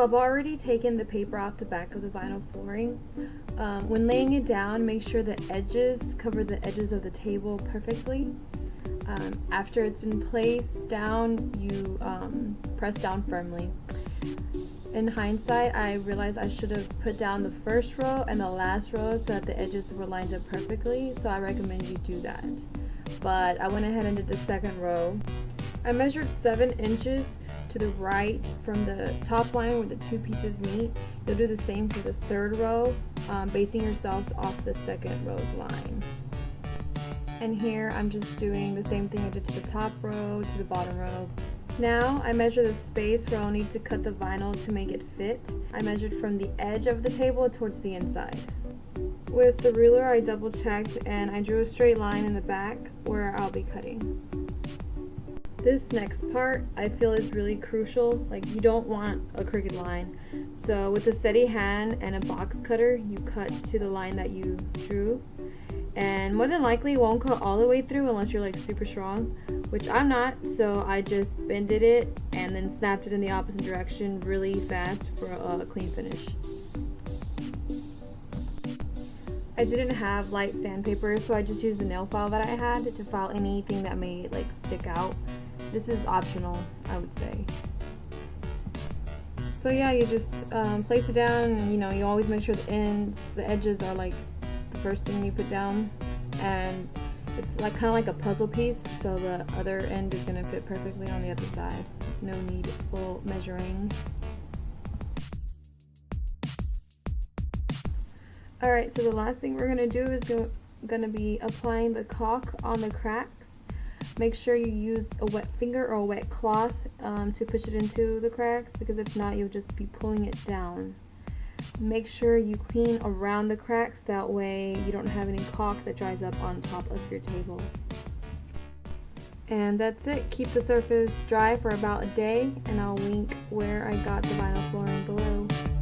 I've already taken the paper off the back of the vinyl flooring. When laying it down, make sure the edges cover the edges of the table perfectly. After it's been placed down, you press down firmly. In hindsight, I realized I should have put down the first row and the last row so that the edges were lined up perfectly, so I recommend you do that. But I went ahead and did the second row. I measured 7 inches to the right from the top line where the two pieces meet. You'll do the same for the third row, basing yourselves off the second row's line. And here I'm just doing the same thing I did to the top row, to the bottom row. Now I measure the space where I'll need to cut the vinyl to make it fit. I measured from the edge of the table towards the inside. With the ruler I double checked and I drew a straight line in the back where I'll be cutting. This next part I feel is really crucial. Like, you don't want a crooked line. So with a steady hand and a box cutter, you cut to the line that you drew. And more than likely it won't cut all the way through unless you're like super strong, which I'm not, so I just bended it and then snapped it in the opposite direction really fast for a clean finish. I didn't have light sandpaper, so I just used the nail file that I had to file anything that may like stick out. This is optional, I would say. So yeah, you just place it down, and you always make sure the edges are like the first thing you put down, and it's like kind of like a puzzle piece, so the other end is going to fit perfectly on the other side. No need for measuring. Alright, so the last thing we're going to do is going to be applying the caulk on the cracks. Make sure you use a wet finger or a wet cloth to push it into the cracks, because if not, you'll just be pulling it down. Make sure you clean around the cracks, that way you don't have any caulk that dries up on top of your table. And that's it. Keep the surface dry for about a day, and I'll link where I got the vinyl flooring below.